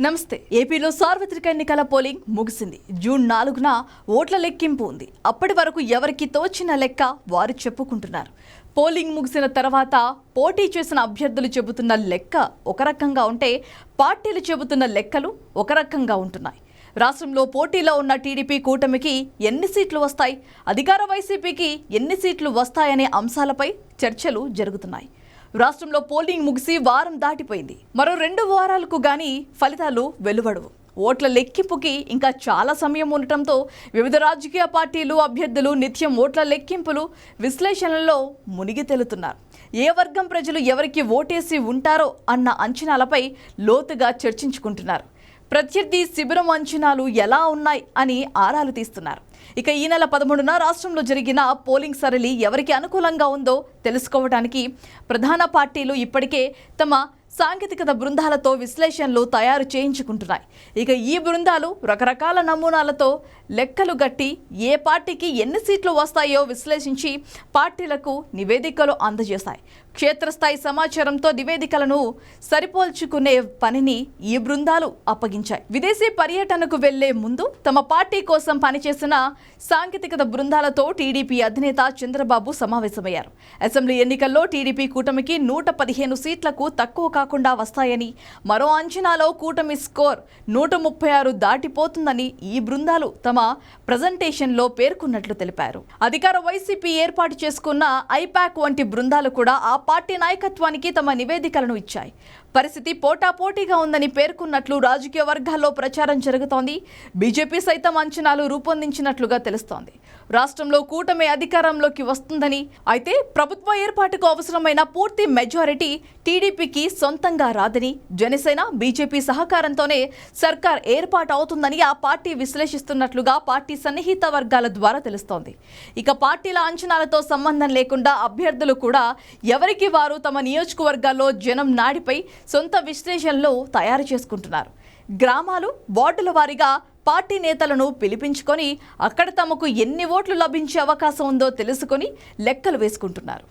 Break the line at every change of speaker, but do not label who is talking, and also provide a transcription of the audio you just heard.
నమస్తే. ఏపీలో సార్వత్రిక ఎన్నికల పోలింగ్ ముగిసింది. జూన్ 4న ఓట్ల లెక్కింపు ఉంది. అప్పటి వరకు ఎవరికి తోచిన లెక్క వారు చెప్పుకుంటున్నారు. పోలింగ్ ముగిసిన తర్వాత పోటీ చేసిన అభ్యర్థులు చెబుతున్న లెక్క ఒక రకంగా ఉంటే, పార్టీలు చెబుతున్న లెక్కలు ఒక రకంగా ఉంటున్నాయి. రాష్ట్రంలో పోటీలో ఉన్న టీడీపీ కూటమికి ఎన్ని సీట్లు వస్తాయి, అధికార వైసీపీకి ఎన్ని సీట్లు వస్తాయనే అంశాలపై చర్చలు జరుగుతున్నాయి. రాష్ట్రంలో పోలింగ్ ముగిసి వారం దాటిపోయింది. మరో 2 వారాలకు గానీ ఫలితాలు వెలువడవు. ఓట్ల లెక్కింపుకి ఇంకా చాలా సమయం ఉండటంతో వివిధ రాజకీయ పార్టీలు, అభ్యర్థులు నిత్యం ఓట్ల లెక్కింపులు, విశ్లేషణలలో మునిగి తేలుతున్నారు. ఏ వర్గం ప్రజలు ఎవరికి ఓటేసి ఉంటారో అన్న అంచనాలపై లోతుగా చర్చించుకుంటున్నారు. ప్రత్యర్థి శిబిరం అంచనాలు ఎలా ఉన్నాయి అని ఆరాలు తీస్తున్నారు. ఇక ఈ నెల 13న రాష్ట్రంలో జరిగిన పోలింగ్ సరళి ఎవరికి అనుకూలంగా ఉందో తెలుసుకోవడానికి ప్రధాన పార్టీలు ఇప్పటికే తమ సాంకేతికత బృందాలతో విశ్లేషణలు తయారు చేయించుకుంటున్నాయి. ఇక ఈ బృందాలు రకరకాల నమూనాలతో లెక్కలు గట్టి ఏ పార్టీకి ఎన్ని సీట్లు వస్తాయో విశ్లేషించి పార్టీలకు నివేదికలు అందజేశాయి. క్షేత్రస్థాయి సమాచారంతో నివేదికలను సరిపోల్చుకునే పనిని ఈ బృందాలు అప్పగించాయి. విదేశీ పర్యటనకు వెళ్లే ముందు తమ పార్టీ కోసం పనిచేసిన సాంకేతికత బృందాలతో టీడీపీ అధినేత చంద్రబాబు సమావేశమయ్యారు. అసెంబ్లీ ఎన్నికల్లో టీడీపీ కూటమికి 115 సీట్లకు తక్కువ కాకుండా వస్తాయని, మరో అంచనాలో కూటమి స్కోర్ 136 దాటిపోతుందని ఈ బృందాలు తమ ప్రజెంటేషన్లో పేర్కొన్నట్లు తెలిపారు. అధికార వైసీపీ ఏర్పాటు చేసుకున్న ఐపాక్ వంటి బృందాలు కూడా ఆ పార్టీ నాయకత్వానికి తమ నివేదికలను ఇచ్చాయి. పరిస్థితి పోటాపోటీగా ఉందని పేర్కొన్నట్లు రాజకీయ వర్గాల్లో ప్రచారం జరుగుతోంది. బీజేపీ సైతం అంచనాలు రూపొందించినట్లుగా తెలుస్తోంది. రాష్ట్రంలో కూటమి అధికారంలోకి వస్తుందని, అయితే ప్రభుత్వ ఏర్పాటుకు అవసరమైన పూర్తి మెజారిటీ టీడీపీకి సొంతంగా రాదని, జనసేన, బీజేపీ సహకారంతోనే సర్కార్ ఏర్పాటు అవుతుందని ఆ పార్టీ విశ్లేషిస్తున్నట్లుగా పార్టీ సన్నిహిత వర్గాల ద్వారా తెలుస్తోంది. ఇక పార్టీల అంచనాలతో సంబంధం లేకుండా అభ్యర్థులు కూడా ఎవరికి వారు తమ నియోజకవర్గాల్లో జనం నాడిపై సొంత విశ్లేషణలు తయారు చేసుకుంటున్నారు. గ్రామాలు, వార్డుల వారీగా పార్టీ నేతలను పిలిపించుకొని అక్కడ తమకు ఎన్ని ఓట్లు లభించే అవకాశం ఉందో తెలుసుకొని లెక్కలు వేసుకుంటున్నారు.